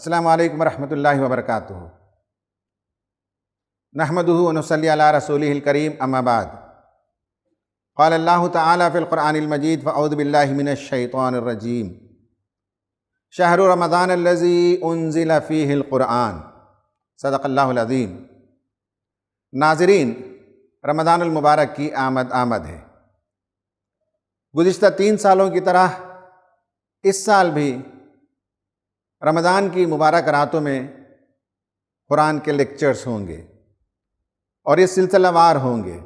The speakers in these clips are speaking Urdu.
السلام علیکم ورحمۃ اللہ وبرکاتہ۔ نحمدہ ونصلی علی رسولہ الکریم، اما بعد۔ قال اللہ تعالی فی القرآن المجید فاعوذ باللہ من الشیطان الرجیم۔ شہر رمضان الذی انزل فیہ القرآن، صدق اللہ العظیم۔ ناظرین، رمضان المبارک کی آمد ہے۔ گزشتہ 3 سالوں کی طرح اس سال بھی رمضان کی مبارک راتوں میں قرآن کے لیکچرز ہوں گے اور یہ سلسلہ وار ہوں گے۔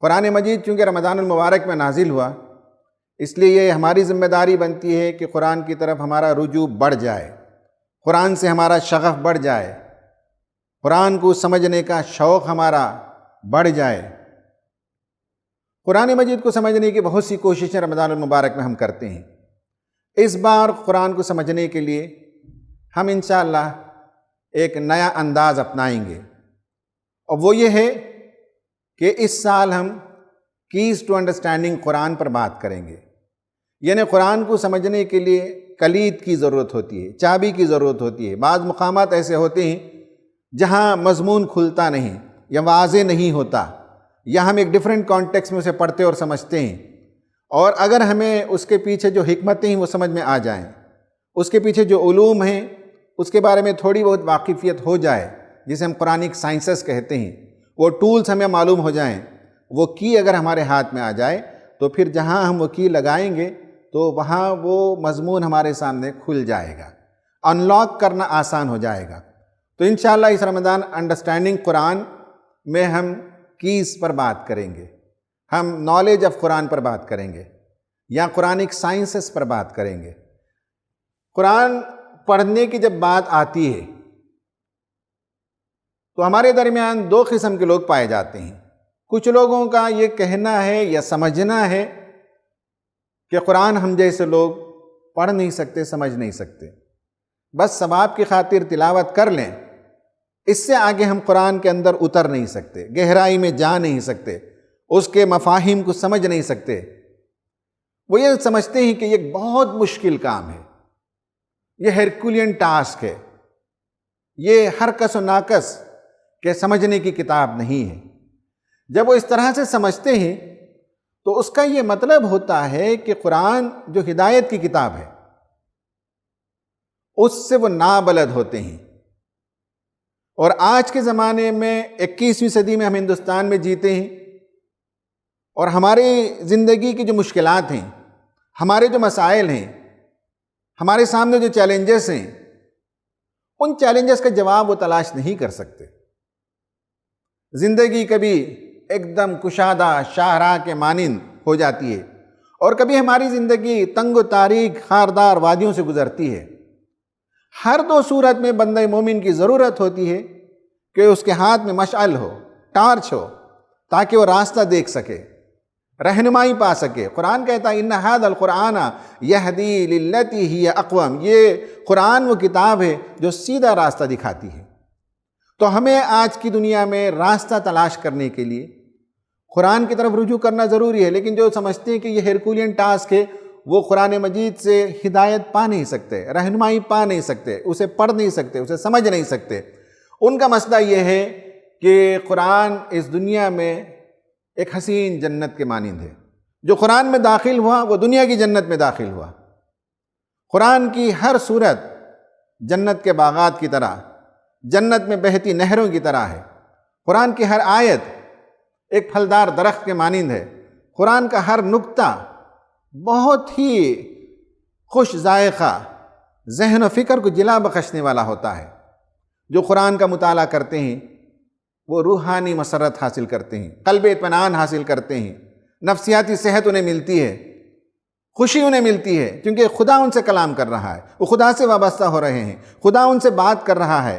قرآن مجید چونکہ رمضان المبارک میں نازل ہوا، اس لیے یہ ہماری ذمہ داری بنتی ہے کہ قرآن کی طرف ہمارا رجوع بڑھ جائے، قرآن سے ہمارا شغف بڑھ جائے، قرآن کو سمجھنے کا شوق ہمارا بڑھ جائے۔ قرآن مجید کو سمجھنے کی بہت سی کوششیں رمضان المبارک میں ہم کرتے ہیں۔ اس بار قرآن کو سمجھنے کے لیے ہم انشاءاللہ ایک نیا انداز اپنائیں گے، اور وہ یہ ہے کہ اس سال ہم کیز ٹو انڈرسٹینڈنگ قرآن پر بات کریں گے۔ یعنی قرآن کو سمجھنے کے لیے کلید کی ضرورت ہوتی ہے، چابی کی ضرورت ہوتی ہے۔ بعض مقامات ایسے ہوتے ہیں جہاں مضمون کھلتا نہیں یا واضح نہیں ہوتا، یا ہم ایک ڈیفرنٹ کانٹیکس میں اسے پڑھتے اور سمجھتے ہیں، اور اگر ہمیں اس کے پیچھے جو حکمتیں ہیں وہ سمجھ میں آ جائیں، اس کے پیچھے جو علوم ہیں اس کے بارے میں تھوڑی بہت واقفیت ہو جائے، جسے ہم قرآنک سائنسز کہتے ہیں، وہ ٹولز ہمیں معلوم ہو جائیں، وہ کی اگر ہمارے ہاتھ میں آ جائے، تو پھر جہاں ہم وہ کی لگائیں گے تو وہاں وہ مضمون ہمارے سامنے کھل جائے گا، انلاک کرنا آسان ہو جائے گا۔ تو انشاءاللہ اس رمضان انڈرسٹینڈنگ قرآن میں ہم کیز پر بات کریں گے، ہم نالج آف قرآن پر بات کریں گے، یا قرآنک سائنسز پر بات کریں گے۔ قرآن پڑھنے کی جب بات آتی ہے تو ہمارے درمیان 2 قسم کے لوگ پائے جاتے ہیں۔ کچھ لوگوں کا یہ کہنا ہے یا سمجھنا ہے کہ قرآن ہم جیسے لوگ پڑھ نہیں سکتے، سمجھ نہیں سکتے، بس ثواب کی خاطر تلاوت کر لیں، اس سے آگے ہم قرآن کے اندر اتر نہیں سکتے، گہرائی میں جا نہیں سکتے، اس کے مفاہیم کو سمجھ نہیں سکتے۔ وہ یہ سمجھتے ہیں کہ یہ ایک بہت مشکل کام ہے، یہ ہیرکولین ٹاسک ہے، یہ ہر کس و ناکس کے سمجھنے کی کتاب نہیں ہے۔ جب وہ اس طرح سے سمجھتے ہیں تو اس کا یہ مطلب ہوتا ہے کہ قرآن جو ہدایت کی کتاب ہے اس سے وہ نابلد ہوتے ہیں۔ اور آج کے زمانے میں 21ویں صدی میں ہم ہندوستان میں جیتے ہیں، اور ہماری زندگی کی جو مشکلات ہیں، ہمارے جو مسائل ہیں، ہمارے سامنے جو چیلنجز ہیں، ان چیلنجز کا جواب وہ تلاش نہیں کر سکتے۔ زندگی کبھی ایک دم کشادہ شاہراہ کے مانند ہو جاتی ہے، اور کبھی ہماری زندگی تنگ و تاریک خاردار وادیوں سے گزرتی ہے۔ ہر 2 صورت میں بندہ مومن کی ضرورت ہوتی ہے کہ اس کے ہاتھ میں مشعل ہو، ٹارچ ہو، تاکہ وہ راستہ دیکھ سکے، رہنمائی پا سکے۔ قرآن کہتا ہے ان ھذا القرآن یہدی للتی ہی اقوم، یہ قرآن وہ کتاب ہے جو سیدھا راستہ دکھاتی ہے۔ تو ہمیں آج کی دنیا میں راستہ تلاش کرنے کے لیے قرآن کی طرف رجوع کرنا ضروری ہے، لیکن جو سمجھتے ہیں کہ یہ ہیرکولین ٹاسک ہے، وہ قرآن مجید سے ہدایت پا نہیں سکتے، رہنمائی پا نہیں سکتے، اسے پڑھ نہیں سکتے، اسے سمجھ نہیں سکتے۔ ان کا مسئلہ یہ ہے کہ قرآن اس دنیا میں ایک حسین جنت کے مانند ہے۔ جو قرآن میں داخل ہوا وہ دنیا کی جنت میں داخل ہوا۔ قرآن کی ہر صورت جنت کے باغات کی طرح، جنت میں بہتی نہروں کی طرح ہے۔ قرآن کی ہر آیت ایک پھلدار درخت کے مانند ہے۔ قرآن کا ہر نقطہ بہت ہی خوش ذائقہ، ذہن و فکر کو جلا بخشنے والا ہوتا ہے۔ جو قرآن کا مطالعہ کرتے ہیں وہ روحانی مسرت حاصل کرتے ہیں، قلب اطمینان حاصل کرتے ہیں، نفسیاتی صحت انہیں ملتی ہے، خوشی انہیں ملتی ہے، کیونکہ خدا ان سے کلام کر رہا ہے، وہ خدا سے وابستہ ہو رہے ہیں، خدا ان سے بات کر رہا ہے،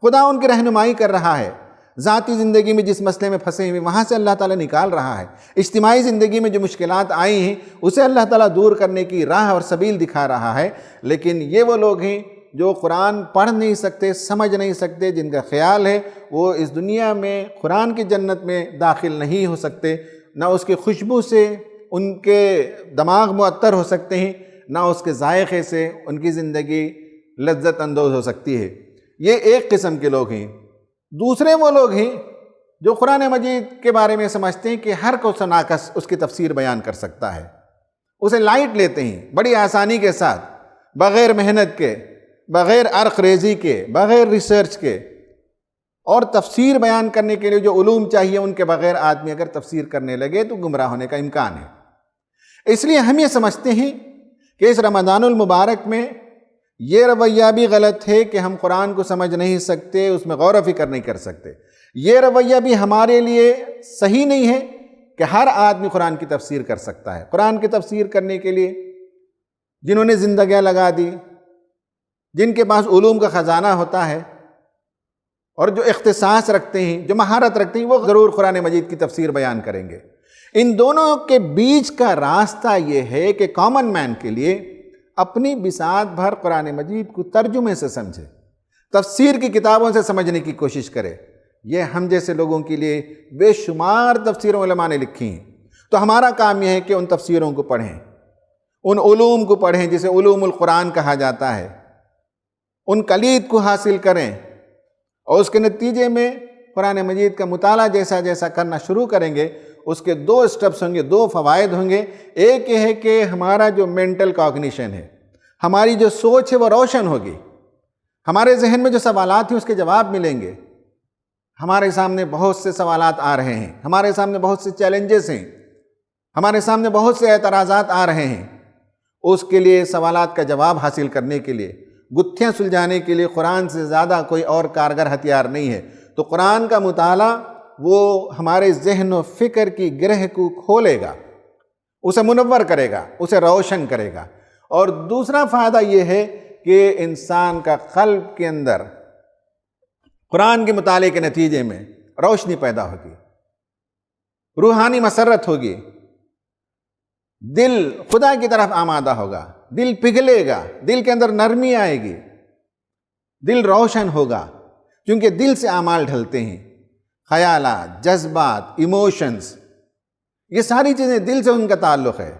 خدا ان کی رہنمائی کر رہا ہے۔ ذاتی زندگی میں جس مسئلے میں پھنسے ہوئے وہاں سے اللہ تعالیٰ نکال رہا ہے، اجتماعی زندگی میں جو مشکلات آئی ہیں اسے اللہ تعالیٰ دور کرنے کی راہ اور سبیل دکھا رہا ہے۔ لیکن یہ وہ لوگ ہیں جو قرآن پڑھ نہیں سکتے، سمجھ نہیں سکتے، جن کا خیال ہے وہ اس دنیا میں قرآن کی جنت میں داخل نہیں ہو سکتے، نہ اس کی خوشبو سے ان کے دماغ معطر ہو سکتے ہیں، نہ اس کے ذائقے سے ان کی زندگی لذت اندوز ہو سکتی ہے۔ یہ ایک قسم کے لوگ ہیں۔ دوسرے وہ لوگ ہیں جو قرآن مجید کے بارے میں سمجھتے ہیں کہ ہر کوس و ناقص اس کی تفسیر بیان کر سکتا ہے، اسے لائٹ لیتے ہیں، بڑی آسانی کے ساتھ، بغیر محنت کے، بغیر عرق ریزی کے، بغیر ریسرچ کے، اور تفسیر بیان کرنے کے لیے جو علوم چاہیے ان کے بغیر آدمی اگر تفسیر کرنے لگے تو گمراہ ہونے کا امکان ہے۔ اس لیے ہم یہ سمجھتے ہیں کہ اس رمضان المبارک میں یہ رویہ بھی غلط ہے کہ ہم قرآن کو سمجھ نہیں سکتے، اس میں غور و فکر نہیں کر سکتے۔ یہ رویہ بھی ہمارے لیے صحیح نہیں ہے کہ ہر آدمی قرآن کی تفسیر کر سکتا ہے۔ قرآن کی تفسیر کرنے کے لیے جنہوں نے زندگیاں لگا دی، جن کے پاس علوم کا خزانہ ہوتا ہے اور جو اختصاص رکھتے ہیں، جو مہارت رکھتے ہیں، وہ ضرور قرآن مجید کی تفسیر بیان کریں گے۔ ان دونوں کے بیچ کا راستہ یہ ہے کہ کامن مین کے لیے اپنی بساط بھر قرآن مجید کو ترجمے سے سمجھے، تفسیر کی کتابوں سے سمجھنے کی کوشش کرے۔ یہ ہم جیسے لوگوں کے لیے بے شمار تفسیروں علماء نے لکھی ہیں، تو ہمارا کام یہ ہے کہ ان تفسیروں کو پڑھیں، ان علوم کو پڑھیں جسے علوم القرآن کہا جاتا ہے، ان کلید کو حاصل کریں، اور اس کے نتیجے میں قرآن مجید کا مطالعہ جیسا جیسا کرنا شروع کریں گے، اس کے دو سٹیپس ہوں گے، دو فوائد ہوں گے۔ ایک یہ ہے کہ ہمارا جو مینٹل کاگنیشن ہے، ہماری جو سوچ ہے وہ روشن ہوگی، ہمارے ذہن میں جو سوالات ہیں اس کے جواب ملیں گے۔ ہمارے سامنے بہت سے سوالات آ رہے ہیں، ہمارے سامنے بہت سے چیلنجز ہیں، ہمارے سامنے بہت سے اعتراضات آ رہے ہیں۔ اس کے لیے سوالات کا جواب حاصل کرنے کے لیے، گتھیاں سلجھانے کے لیے قرآن سے زیادہ کوئی اور کارگر ہتھیار نہیں ہے۔ تو قرآن کا مطالعہ وہ ہمارے ذہن و فکر کی گرہ کو کھولے گا، اسے منور کرے گا، اسے روشن کرے گا۔ اور دوسرا فائدہ یہ ہے کہ انسان کا قلب کے اندر قرآن کے مطالعے کے نتیجے میں روشنی پیدا ہوگی، روحانی مسرت ہوگی، دل خدا کی طرف آمادہ ہوگا، دل پگھلے گا، دل کے اندر نرمی آئے گی، دل روشن ہوگا، کیونکہ دل سے اعمال ڈھلتے ہیں، خیالات، جذبات، ایموشنز، یہ ساری چیزیں دل سے ان کا تعلق ہے۔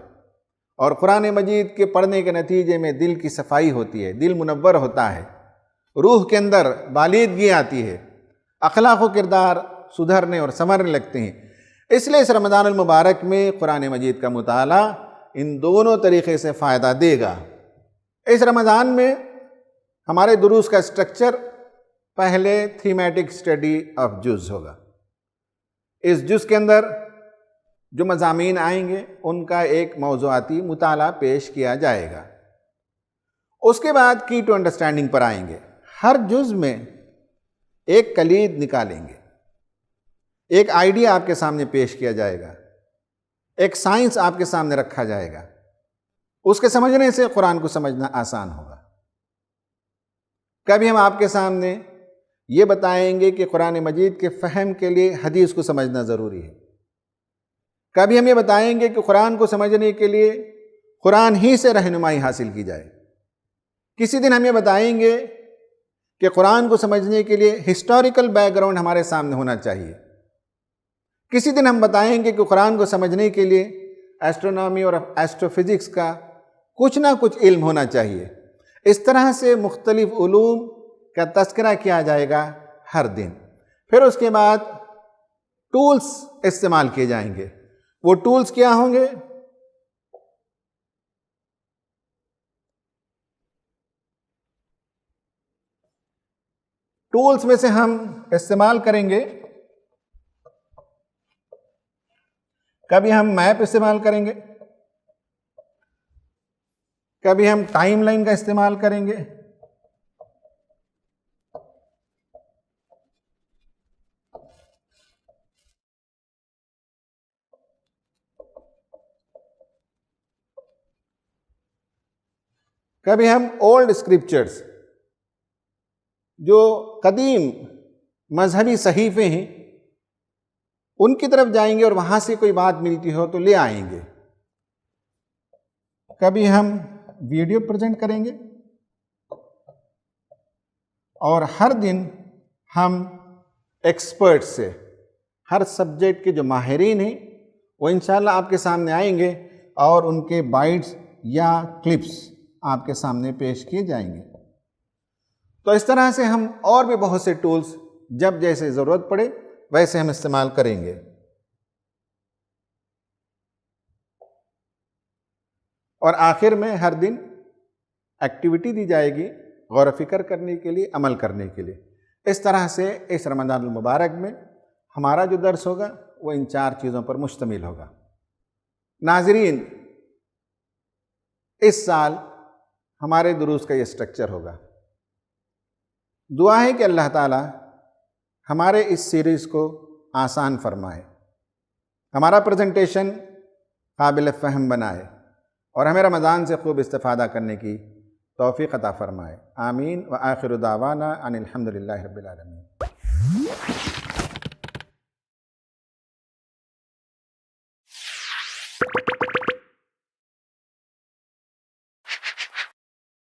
اور قرآن مجید کے پڑھنے کے نتیجے میں دل کی صفائی ہوتی ہے، دل منور ہوتا ہے، روح کے اندر بالیدگی آتی ہے، اخلاق و کردار سدھرنے اور سنورنے لگتے ہیں۔ اس لیے اس رمضان المبارک میں قرآن مجید کا مطالعہ ان دونوں طریقے سے فائدہ دے گا۔ اس رمضان میں ہمارے دروس کا سٹرکچر پہلے تھیمیٹک اسٹڈی آف جز ہوگا۔ اس جز کے اندر جو مضامین آئیں گے ان کا ایک موضوعاتی مطالعہ پیش کیا جائے گا۔ اس کے بعد کی ٹو انڈرسٹینڈنگ پر آئیں گے۔ ہر جز میں ایک کلید نکالیں گے، ایک آئیڈیا آپ کے سامنے پیش کیا جائے گا، ایک سائنس آپ کے سامنے رکھا جائے گا۔ اس کے سمجھنے سے قرآن کو سمجھنا آسان ہوگا۔ کبھی ہم آپ کے سامنے یہ بتائیں گے کہ قرآن مجید کے فہم کے لیے حدیث کو سمجھنا ضروری ہے، کبھی ہم یہ بتائیں گے کہ قرآن کو سمجھنے کے لیے قرآن ہی سے رہنمائی حاصل کی جائے، کسی دن ہم یہ بتائیں گے کہ قرآن کو سمجھنے کے لیے ہسٹوریکل بیک گراؤنڈ ہمارے سامنے ہونا چاہیے، کسی دن ہم بتائیں گے کہ قرآن کو سمجھنے کے لیے ایسٹرونومی اور ایسٹرو فزکس کا کچھ نہ کچھ علم ہونا چاہیے۔ اس طرح سے مختلف علوم کا تذکرہ کیا جائے گا ہر دن۔ پھر اس کے بعد ٹولز استعمال کیے جائیں گے۔ وہ ٹولز کیا ہوں گے؟ ٹولز میں سے ہم استعمال کریں گے، کبھی ہم میپ استعمال کریں گے، کبھی ہم ٹائم لائن کا استعمال کریں گے، کبھی ہم اولڈ اسکرپچرز جو قدیم مذہبی صحیفے ہیں ان کی طرف جائیں گے اور وہاں سے کوئی بات ملتی ہو تو لے آئیں گے، کبھی ہم ویڈیو پریزنٹ کریں گے، اور ہر دن ہم ایکسپرٹ سے، ہر سبجیکٹ کے جو ماہرین ہیں وہ انشاءاللہ آپ کے سامنے آئیں گے اور ان کے بائٹس یا کلپس آپ کے سامنے پیش کیے جائیں گے۔ تو اس طرح سے ہم اور بھی بہت سے ٹولز جب جیسے ضرورت پڑے ویسے ہم استعمال کریں گے۔ اور آخر میں ہر دن ایکٹیویٹی دی جائے گی غور و فکر کرنے کے لیے، عمل کرنے کے لیے۔ اس طرح سے اس رمضان المبارک میں ہمارا جو درس ہوگا وہ ان 4 چیزوں پر مشتمل ہوگا۔ ناظرین، اس سال ہمارے دروس کا یہ سٹرکچر ہوگا۔ دعا ہے کہ اللہ تعالی ہمارے اس سیریز کو آسان فرمائے، ہمارا پریزنٹیشن قابل فہم بنائے اور ہمیں رمضان سے خوب استفادہ کرنے کی توفیق عطا فرمائے۔ آمین۔ وآخر دعوانا ان الحمد للہ رب العالمین۔